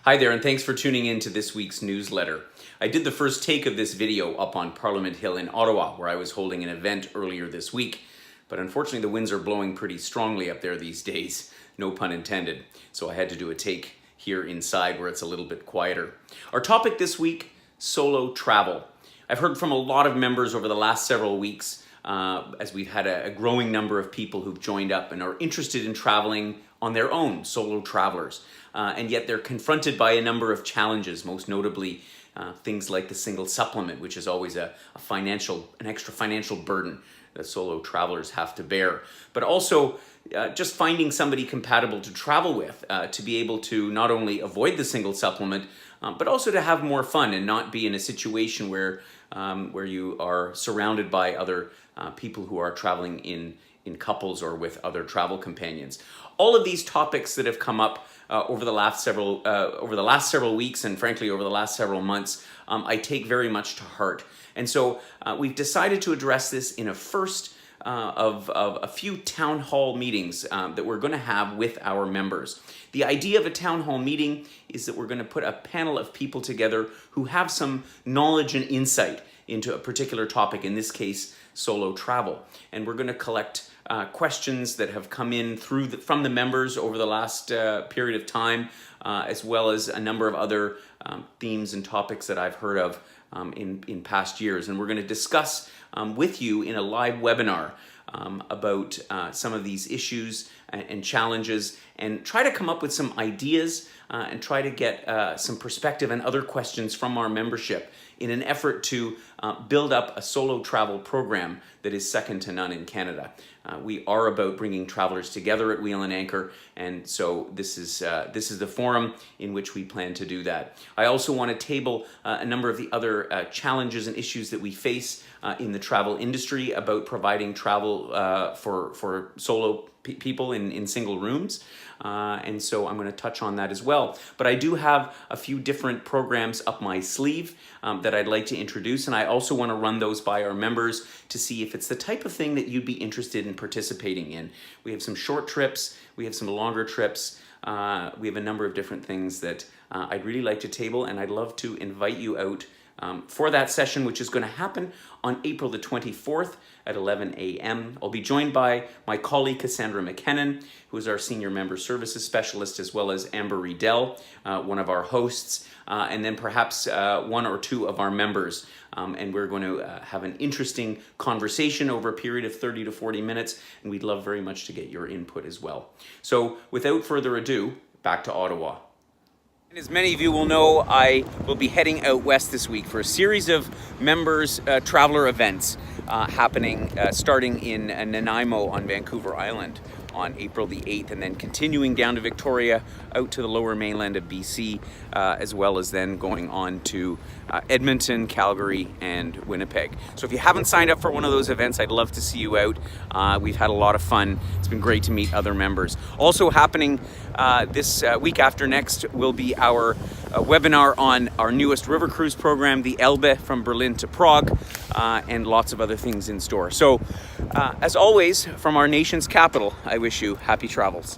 Hi there, and thanks for tuning in to this week's newsletter. I did the first take of this video up on Parliament Hill in Ottawa, where I was holding an event earlier this week. But unfortunately, the winds are blowing pretty strongly up there these days, no pun intended. So I had to do a take here inside where it's a little bit quieter. Our topic this week, solo travel. I've heard from a lot of members over the last several weeks as we've had a growing number of people who've joined up and are interested in traveling on their own, solo travelers. And yet they're confronted by a number of challenges, most notably things like the single supplement, which is always an extra financial burden that solo travelers have to bear. But also just finding somebody compatible to travel with, to be able to not only avoid the single supplement, but also to have more fun and not be in a situation where you are surrounded by other people who are traveling in couples or with other travel companions. All of these topics that have come up over the last several weeks and frankly over the last several months, I take very much to heart. And so we've decided to address this in a first of a few town hall meetings that we're going to have with our members. The idea of a town hall meeting is that we're going to put a panel of people together who have some knowledge and insight into a particular topic, in this case, solo travel. And we're going to collect questions that have come in from the members over the last period of time, as well as a number of other themes and topics that I've heard of in past years. And we're going to discuss with you in a live webinar about some of these issues and challenges, and try to come up with some ideas and try to get some perspective and other questions from our membership in an effort to build up a solo travel program that is second to none in Canada. We are about bringing travelers together at Wheel and Anchor, and so this is the forum in which we plan to do that. I also want to table a number of the other challenges and issues that we face in the travel industry about providing travel for solo people in single rooms. And so I'm going to touch on that as well. But I do have a few different programs up my sleeve that I'd like to introduce, and I also want to run those by our members to see if it's the type of thing that you'd be interested in participating in. We have some short trips, we have some longer trips, we have a number of different things that I'd really like to table, and I'd love to invite you out for that session, which is going to happen on April the 24th at 11 a.m. I'll be joined by my colleague Cassandra McKinnon, who is our Senior Member Services Specialist, as well as Amber Riedel, one of our hosts, and then perhaps one or two of our members. And we're going to have an interesting conversation over a period of 30 to 40 minutes, and we'd love very much to get your input as well. So without further ado, back to Ottawa. As many of you will know, I will be heading out west this week for a series of members traveler events happening starting in Nanaimo on Vancouver Island on April the 8th, and then continuing down to Victoria, out to the lower mainland of BC, as well as then going on to Edmonton, Calgary, and Winnipeg. So if you haven't signed up for one of those events, I'd love to see you out. We've had a lot of fun. It's been great to meet other members. Also happening this week after next will be our webinar on our newest river cruise program, the Elbe from Berlin to Prague, and lots of other things in store. So as always, from our nation's capital, I wish you happy travels.